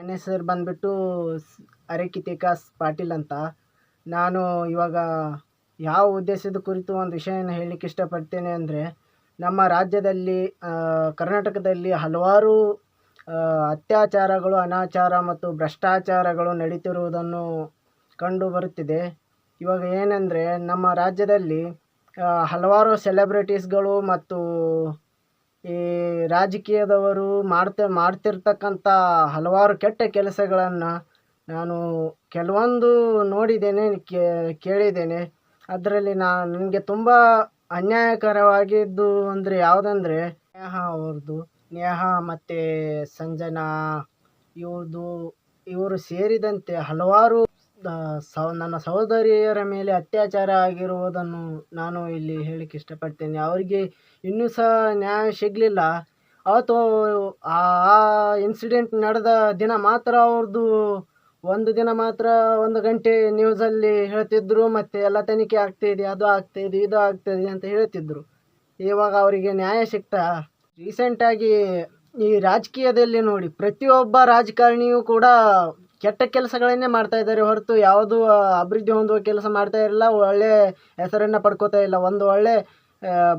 ನನ್ನ ಹೆಸರು ಬಂದುಬಿಟ್ಟು ಅರೆಕಿತಿಕಾಸ್ ಪಾಟೀಲ್ ಅಂತ. ನಾನು ಇವಾಗ ಯಾವ ಉದ್ದೇಶದ ಕುರಿತು ಒಂದು ವಿಷಯನ ಹೇಳಲಿಕ್ಕೆ ಇಷ್ಟಪಡ್ತೇನೆ ಅಂದರೆ, ನಮ್ಮ ರಾಜ್ಯದಲ್ಲಿ ಕರ್ನಾಟಕದಲ್ಲಿ ಹಲವಾರು ಅತ್ಯಾಚಾರಗಳು, ಅನಾಚಾರ ಮತ್ತು ಭ್ರಷ್ಟಾಚಾರಗಳು ನಡೀತಿರುವುದನ್ನು ಕಂಡು ಬರುತ್ತಿದೆ. ಇವಾಗ ಏನೆಂದರೆ, ನಮ್ಮ ರಾಜ್ಯದಲ್ಲಿ ಹಲವಾರು ಸೆಲೆಬ್ರಿಟೀಸ್ಗಳು ಮತ್ತು ಈ ರಾಜಕೀಯದವರು ಮಾಡ್ತಿರ್ತಕ್ಕಂಥ ಹಲವಾರು ಕೆಟ್ಟ ಕೆಲಸಗಳನ್ನು ನಾನು ಕೆಲವೊಂದು ನೋಡಿದ್ದೇನೆ, ಕೇಳಿದ್ದೇನೆ. ಅದರಲ್ಲಿ ನನಗೆ ತುಂಬ ಅನ್ಯಾಯಕರವಾಗಿದ್ದು ಅಂದರೆ ಯಾವುದಂದರೆ, ನೇಹಾ ಮತ್ತು ಸಂಜನಾ ಇವರು ಸೇರಿದಂತೆ ಹಲವಾರು ನನ್ನ ಸಹೋದರಿಯರ ಮೇಲೆ ಅತ್ಯಾಚಾರ ಆಗಿರುವುದನ್ನು ನಾನು ಇಲ್ಲಿ ಹೇಳಕ್ಕೆ ಇಷ್ಟಪಡ್ತೇನೆ. ಅವರಿಗೆ ಇನ್ನೂ ಸಹ ನ್ಯಾಯ ಸಿಗಲಿಲ್ಲ. ಅವತ್ತು ಆ ಇನ್ಸಿಡೆಂಟ್ ನಡೆದ ದಿನ ಮಾತ್ರ ಅವ್ರದ್ದು ಒಂದು ದಿನ ಮಾತ್ರ 1 ಗಂಟೆ ನ್ಯೂಸಲ್ಲಿ ಹೇಳ್ತಿದ್ರು, ಮತ್ತು ಎಲ್ಲ ತನಿಖೆ ಆಗ್ತಾಯಿದೆ, ಅದು ಆಗ್ತಾಯಿದೆ, ಇದು ಆಗ್ತಾಯಿದೆ ಅಂತ ಹೇಳ್ತಿದ್ರು. ಇವಾಗ ಅವರಿಗೆ ನ್ಯಾಯ ಸಿಗ್ತಾ? ರೀಸೆಂಟಾಗಿ ಈ ರಾಜಕೀಯದಲ್ಲಿ ನೋಡಿ, ಪ್ರತಿಯೊಬ್ಬ ರಾಜಕಾರಣಿಯೂ ಕೂಡ ಕೆಟ್ಟ ಕೆಲಸಗಳನ್ನೇ ಮಾಡ್ತಾ ಇದ್ದಾರೆ ಹೊರತು ಯಾವುದೂ ಅಭಿವೃದ್ಧಿ ಹೊಂದುವ ಕೆಲಸ ಮಾಡ್ತಾ ಇರಲಿಲ್ಲ, ಒಳ್ಳೆ ಹೆಸರನ್ನು ಪಡ್ಕೋತಾ ಇಲ್ಲ. ಒಂದು ಒಳ್ಳೆ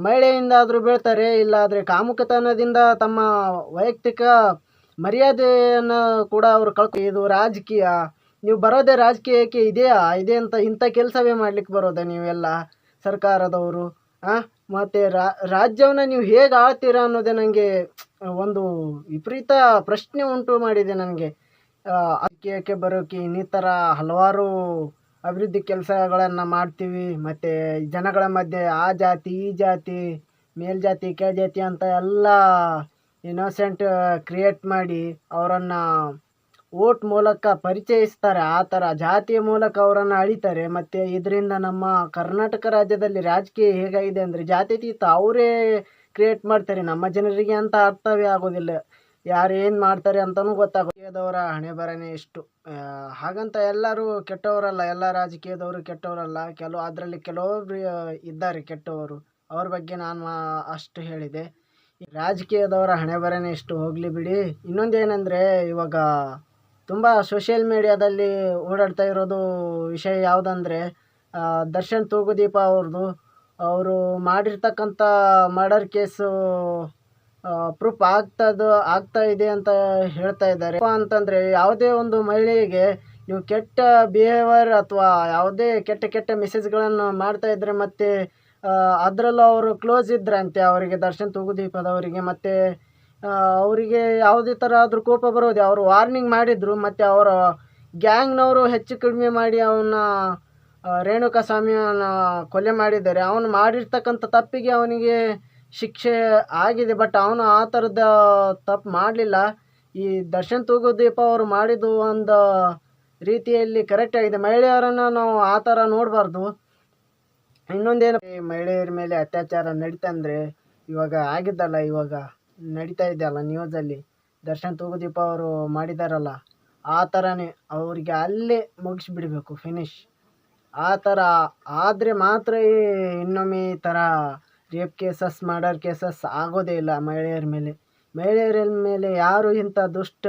ಮಹಿಳೆಯಿಂದಾದರೂ ಬೀಳ್ತಾರೆ, ಇಲ್ಲಾದರೆ ಕಾಮುಕತನದಿಂದ ತಮ್ಮ ವೈಯಕ್ತಿಕ ಮರ್ಯಾದೆಯನ್ನು ಕೂಡ ಅವರು ಇದು ರಾಜಕೀಯ. ನೀವು ಬರೋದೇ ರಾಜಕೀಯಕ್ಕೆ ಇದೆ ಅಂತ ಇಂಥ ಕೆಲಸವೇ ಮಾಡಲಿಕ್ಕೆ ಬರೋದಾ ನೀವೆಲ್ಲ ಸರ್ಕಾರದವರು? ಮತ್ತು ರಾಜ್ಯವನ್ನು ನೀವು ಹೇಗೆ ಆಳ್ತೀರಾ ಅನ್ನೋದೇ ನನಗೆ ಒಂದು ವಿಪರೀತ ಪ್ರಶ್ನೆ ಉಂಟು ಮಾಡಿದೆ ನನಗೆ. ರಾಜಕೀಯಕ್ಕೆ ಬರೋಕ್ಕೆ ಇನ್ನಿತರ ಹಲವಾರು ಅಭಿವೃದ್ಧಿ ಕೆಲಸಗಳನ್ನು ಮಾಡ್ತೀವಿ, ಮತ್ತು ಜನಗಳ ಮಧ್ಯೆ ಆ ಜಾತಿ ಈ ಜಾತಿ, ಮೇಲ್ಜಾತಿ ಕೆಳಜಾತಿ ಅಂತ ಎಲ್ಲ ಇನ್ನೋಸೆಂಟ್ ಕ್ರಿಯೇಟ್ ಮಾಡಿ ಅವರನ್ನು ವೋಟ್ ಮೂಲಕ ಪರಿಚಯಿಸ್ತಾರೆ. ಆ ಥರ ಜಾತಿಯ ಮೂಲಕ ಅವರನ್ನು ಅಳಿತಾರೆ. ಮತ್ತು ಇದರಿಂದ ನಮ್ಮ ಕರ್ನಾಟಕ ರಾಜ್ಯದಲ್ಲಿ ರಾಜಕೀಯ ಹೇಗಾಗಿದೆ ಅಂದರೆ, ಜಾತ್ಯತೀತ ಅವರೇ ಕ್ರಿಯೇಟ್ ಮಾಡ್ತಾರೆ. ನಮ್ಮ ಜನರಿಗೆ ಅಂತ ಅರ್ಥವೇ ಆಗೋದಿಲ್ಲ, ಯಾರು ಏನು ಮಾಡ್ತಾರೆ ಅಂತಲೂ ರಾಜಕೀಯದವರ ಹಣೆ ಬರನೇ ಇಷ್ಟು. ಹಾಗಂತ ಎಲ್ಲರೂ ಕೆಟ್ಟವರಲ್ಲ, ಎಲ್ಲ ರಾಜಕೀಯದವರು ಕೆಟ್ಟವರಲ್ಲ. ಅದರಲ್ಲಿ ಕೆಲವೊಬ್ಬರು ಇದ್ದಾರೆ ಕೆಟ್ಟವರು, ಅವ್ರ ಬಗ್ಗೆ ನಾನು ಅಷ್ಟು ಹೇಳಿದೆ. ರಾಜಕೀಯದವರ ಹಣೆ ಬರನೇ ಇಷ್ಟು, ಹೋಗಲಿ ಬಿಡಿ. ಇನ್ನೊಂದೇನೆಂದರೆ, ಇವಾಗ ತುಂಬ ಸೋಷಿಯಲ್ ಮೀಡಿಯಾದಲ್ಲಿ ಓಡಾಡ್ತಾ ಇರೋದು ವಿಷಯ ಯಾವುದಂದರೆ, ದರ್ಶನ್ ತೂಗುದೀಪ ಅವರು ಮಾಡಿರ್ತಕ್ಕಂಥ ಮರ್ಡರ್ ಕೇಸು ಪ್ರೂಫ್ ಆಗ್ತಾ ಇದೆ ಅಂತ ಹೇಳ್ತಾ ಇದ್ದಾರೆ. ಅಂತಂದರೆ, ಯಾವುದೇ ಒಂದು ಮಹಿಳೆಗೆ ನೀವು ಕೆಟ್ಟ ಬಿಹೇವಿಯರ್ ಅಥವಾ ಯಾವುದೇ ಕೆಟ್ಟ ಮೆಸೇಜ್ಗಳನ್ನು ಮಾಡ್ತಾ ಇದ್ದರೆ, ಮತ್ತು ಅದರಲ್ಲೂ ಅವರು ಕ್ಲೋಸ್ ಇದ್ರಂತೆ ಅವರಿಗೆ, ದರ್ಶನ್ ತೂಗುದೀಪದವರಿಗೆ, ಮತ್ತು ಅವರಿಗೆ ಯಾವುದೇ ಥರ ಆದರೂ ಕೋಪ ಬರೋದೆ. ಅವರು ವಾರ್ನಿಂಗ್ ಮಾಡಿದರು, ಮತ್ತು ಅವರ ಗ್ಯಾಂಗ್ನವರು ಹೆಚ್ಚು ಕಡಿಮೆ ಮಾಡಿ ಅವನ್ನ ರೇಣುಕಾ ಸ್ವಾಮಿಯನ್ನು ಕೊಲೆ ಮಾಡಿದ್ದಾರೆ. ಅವನು ಮಾಡಿರ್ತಕ್ಕಂಥ ತಪ್ಪಿಗೆ ಅವನಿಗೆ ಶಿಕ್ಷೆ ಆಗಿದೆ, ಬಟ್ ಅವನು ಆ ಥರದ ತಪ್ಪು ಮಾಡಲಿಲ್ಲ. ಈ ದರ್ಶನ್ ತೂಗುದೀಪ ಅವರು ಮಾಡಿದ್ದು ಒಂದು ರೀತಿಯಲ್ಲಿ ಕರೆಕ್ಟ್ ಆಗಿದೆ. ಮಹಿಳೆಯರನ್ನು ನಾವು ಆ ಥರ ನೋಡಬಾರ್ದು. ಇನ್ನೊಂದೇನು, ಮಹಿಳೆಯರ ಮೇಲೆ ಅತ್ಯಾಚಾರ ನಡೀತಂದರೆ, ಇವಾಗ ಆಗಿದ್ದಲ್ಲ, ಇವಾಗ ನಡೀತಾ ಇದೆಯಲ್ಲ ನ್ಯೂಸಲ್ಲಿ, ದರ್ಶನ್ ತೂಗುದೀಪ ಅವರು ಮಾಡಿದಾರಲ್ಲ, ಆ ಥರನೇ ಅವರಿಗೆ ಅಲ್ಲೇ ಮುಗಿಸ್ಬಿಡ್ಬೇಕು, ಫಿನಿಶ್. ಆ ಥರ ಆದರೆ ಮಾತ್ರ ಇನ್ನೊಮ್ಮೆ ಈ ಥರ ರೇಪ್ ಕೇಸಸ್, ಮರ್ಡರ್ ಕೇಸಸ್ ಆಗೋದೇ ಇಲ್ಲ ಮಹಿಳೆಯರ ಮೇಲೆ ಯಾರು ಇಂಥ ದುಷ್ಟ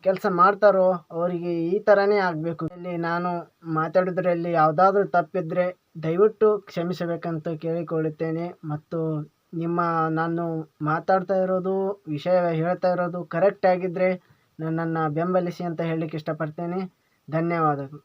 ಕೆಲಸ ಮಾಡ್ತಾರೋ ಅವರಿಗೆ ಈ ಥರನೇ ಆಗಬೇಕು. ಇಲ್ಲಿ ನಾನು ಮಾತಾಡೋದ್ರಲ್ಲಿ ಯಾವುದಾದ್ರೂ ತಪ್ಪಿದ್ರೆ ದಯವಿಟ್ಟು ಕ್ಷಮಿಸಬೇಕಂತ ಕೇಳಿಕೊಳ್ಳುತ್ತೇನೆ. ಮತ್ತು ನಾನು ಮಾತಾಡ್ತಾ ಇರೋದು, ವಿಷಯ ಹೇಳ್ತಾ ಇರೋದು ಕರೆಕ್ಟ್ ಆಗಿದ್ದರೆ ನನ್ನನ್ನು ಬೆಂಬಲಿಸಿ ಅಂತ ಹೇಳಲಿಕ್ಕೆ ಇಷ್ಟಪಡ್ತೇನೆ. ಧನ್ಯವಾದಗಳು.